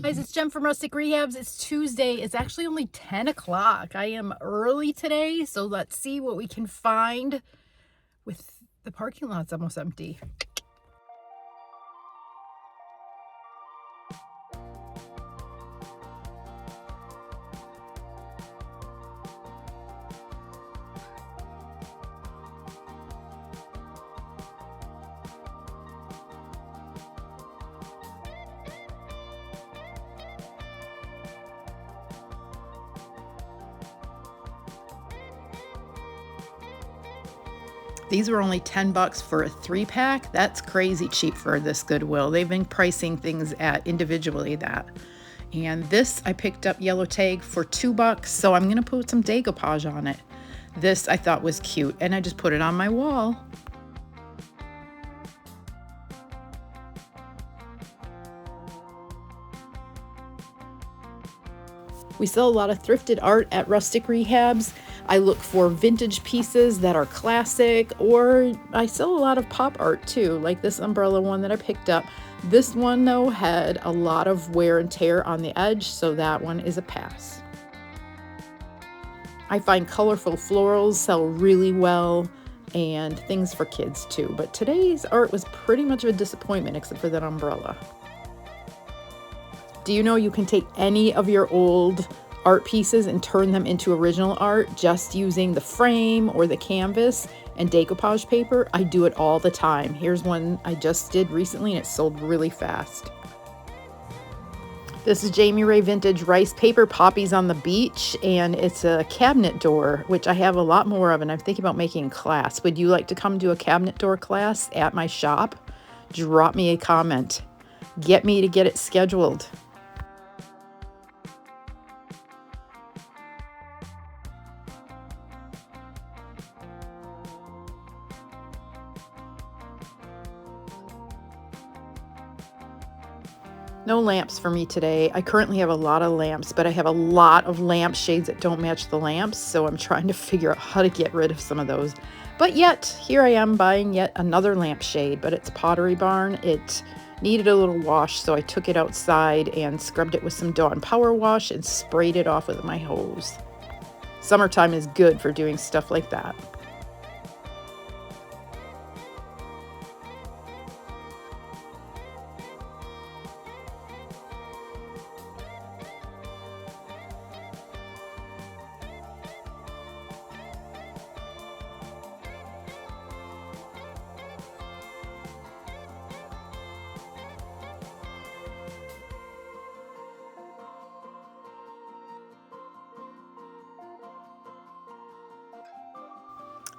Guys, it's Jen from Rustic Rehabs. It's Tuesday. It's actually only 10 o'clock. I am early today, so let's see what we can find with the parking lot's almost empty. These were only 10 bucks for a 3-pack. That's crazy cheap for this Goodwill. They've been pricing things at individually that. And this I picked up yellow tag for 2 bucks, so I'm gonna put some decoupage on it. This I thought was cute, and I just put it on my wall. We sell a lot of thrifted art at Rustic Rehabs. I look for vintage pieces that are classic, or I sell a lot of pop art too, like this umbrella one that I picked up. This one though had a lot of wear and tear on the edge, so that one is a pass. I find colorful florals sell really well, and things for kids too, but today's art was pretty much of a disappointment except for that umbrella. Do you know you can take any of your old art pieces and turn them into original art just using the frame or the canvas and decoupage paper? I do it all the time. Here's one I just did recently and it sold really fast. This is Jamie Ray Vintage Rice Paper Poppies on the Beach, and it's a cabinet door, which I have a lot more of, and I'm thinking about making a class. Would you like to come do a cabinet door class at my shop? Drop me a comment. Get me to get it scheduled. No lamps for me today. I currently have a lot of lamps, but I have a lot of lampshades that don't match the lamps, so I'm trying to figure out how to get rid of some of those. But yet, here I am buying yet another lampshade, but it's Pottery Barn. It needed a little wash, so I took it outside and scrubbed it with some Dawn Power Wash and sprayed it off with my hose. Summertime is good for doing stuff like that.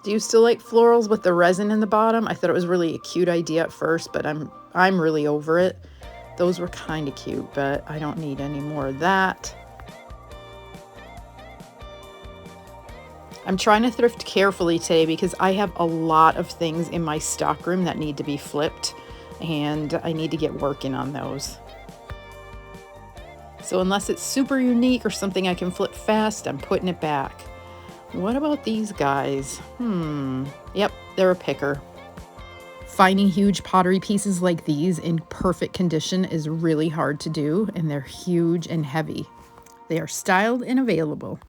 Do you still like florals with the resin in the bottom? I thought it was really a cute idea at first, but I'm really over it. Those were kind of cute, but I don't need any more of that. I'm trying to thrift carefully today because I have a lot of things in my stockroom that need to be flipped, and I need to get working on those. So unless it's super unique or something I can flip fast, I'm putting it back. What about these guys? Yep, they're a picker. Finding huge pottery pieces like these in perfect condition is really hard to do, and they're huge and heavy. They are styled and available.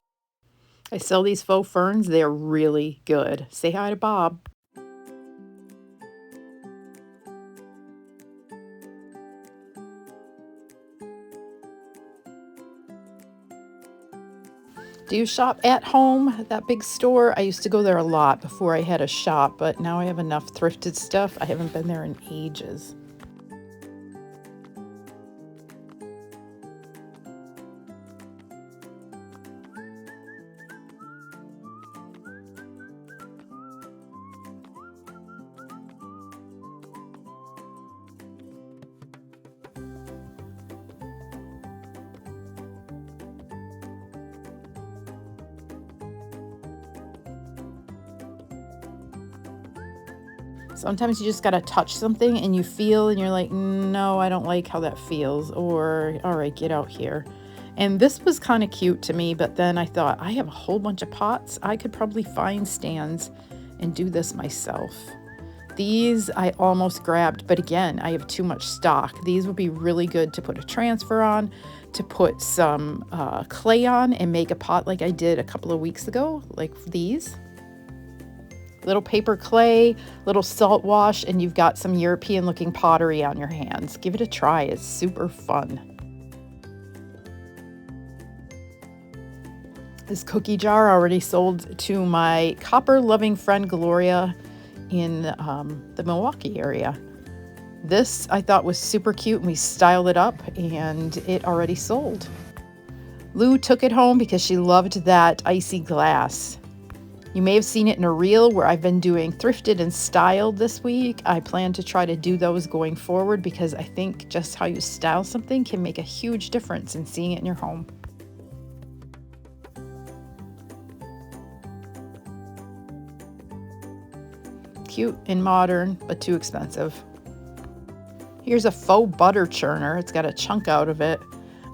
I sell these faux ferns. They are really good. Say hi to Bob. Do you shop at home, that big store? I used to go there a lot before I had a shop, but now I have enough thrifted stuff. I haven't been there in ages. Sometimes you just gotta touch something and you feel and you're like, no, I don't like how that feels, or all right, get out here. And this was kind of cute to me, but then I thought, I have a whole bunch of pots. I could probably find stands and do this myself. These I almost grabbed, but again, I have too much stock. These would be really good to put a transfer on, to put some clay on and make a pot like I did a couple of weeks ago, like these. Little paper clay, little salt wash, and you've got some European looking pottery on your hands. Give it a try, it's super fun. This cookie jar already sold to my copper loving friend Gloria in the Milwaukee area. This I thought was super cute, and we styled it up and it already sold. Lou took it home because she loved that icy glass. You may have seen it in a reel where I've been doing thrifted and styled this week. I plan to try to do those going forward because I think just how you style something can make a huge difference in seeing it in your home. Cute and modern, but too expensive. Here's a faux butter churner. It's got a chunk out of it.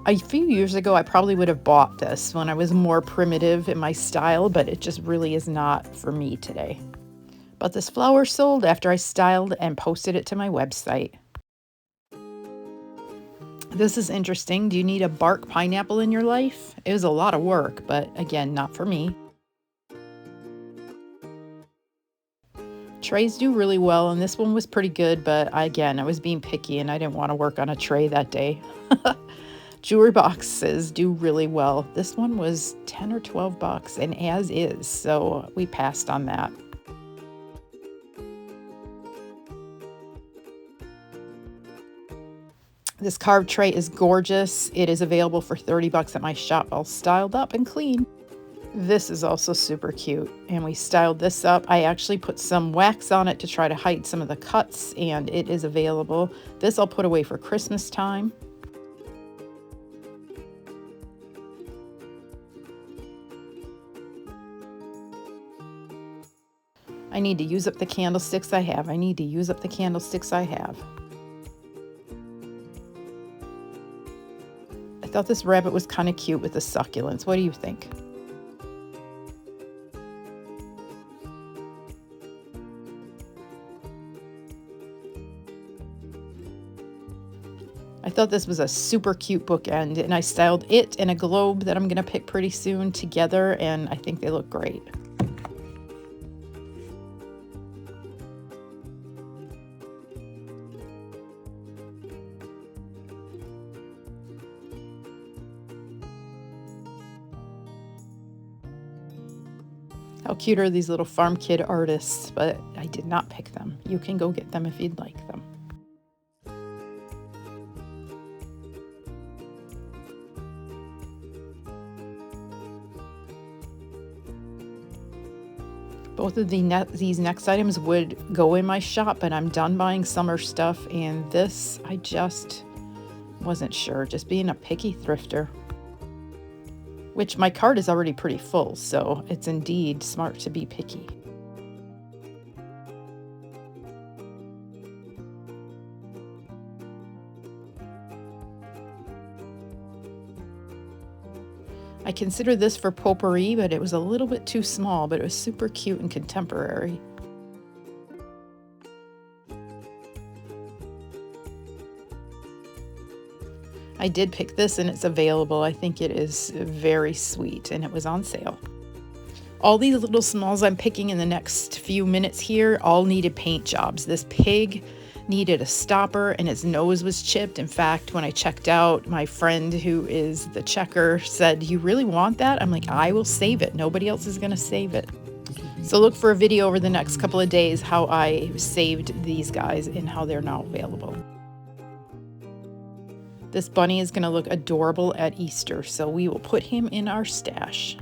A few years ago, I probably would have bought this when I was more primitive in my style, but it just really is not for me today. But this flower sold after I styled and posted it to my website. This is interesting. Do you need a bark pineapple in your life? It was a lot of work, but again, not for me. Trays do really well, and this one was pretty good, but I was being picky and I didn't want to work on a tray that day. Jewelry boxes do really well. This one was 10 or 12 bucks, and as is, so we passed on that. This carved tray is gorgeous. It is available for 30 bucks at my shop, all styled up and clean. This is also super cute, and we styled this up. I actually put some wax on it to try to hide some of the cuts, and it is available. This I'll put away for Christmas time. I need to use up the candlesticks I have. I thought this rabbit was kind of cute with the succulents. What do you think? I thought this was a super cute bookend, and I styled it and a globe that I'm going to pick pretty soon together, and I think they look great. How cute are these little farm kid artists, but I did not pick them. You can go get them if you'd like them. Both of these next items would go in my shop, but I'm done buying summer stuff, and this I just wasn't sure, just being a picky thrifter. Which my cart is already pretty full, so it's indeed smart to be picky. I consider this for potpourri, but it was a little bit too small, but it was super cute and contemporary. I did pick this and it's available. I think it is very sweet and it was on sale. All these little smalls I'm picking in the next few minutes here all needed paint jobs. This pig needed a stopper and his nose was chipped. In fact, when I checked out, my friend who is the checker said, "You really want that?" I'm like, "I will save it. Nobody else is going to save it." So look for a video over the next couple of days how I saved these guys and how they're now available. This bunny is going to look adorable at Easter, so we will put him in our stash.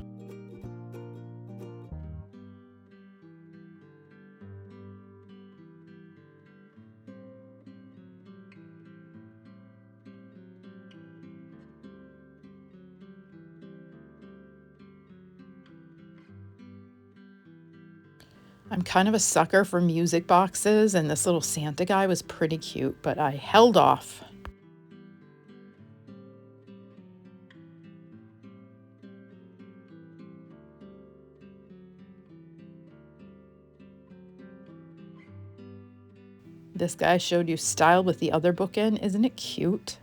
I'm kind of a sucker for music boxes, and this little Santa guy was pretty cute, but I held off. This guy I showed you styled with the other bookend. Isn't it cute?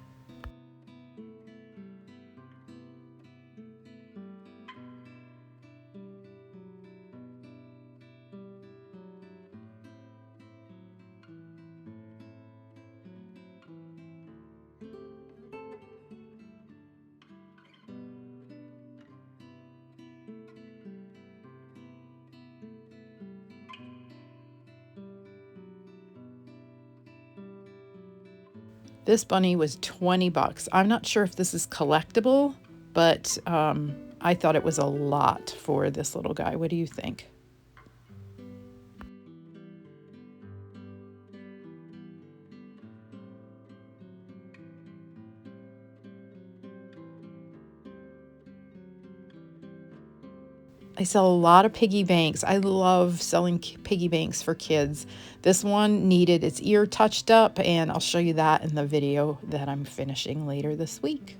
This bunny was 20 bucks. I'm not sure if this is collectible, but I thought it was a lot for this little guy. What do you think? I sell a lot of piggy banks. I love selling piggy banks for kids. This one needed its ear touched up, and I'll show you that in the video that I'm finishing later this week.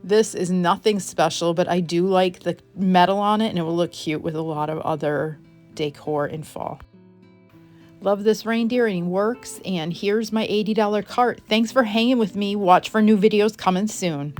This is nothing special, but I do like the metal on it, and it will look cute with a lot of other decor in fall. Love this reindeer, and he works. And here's my $80 cart. Thanks for hanging with me. Watch for new videos coming soon.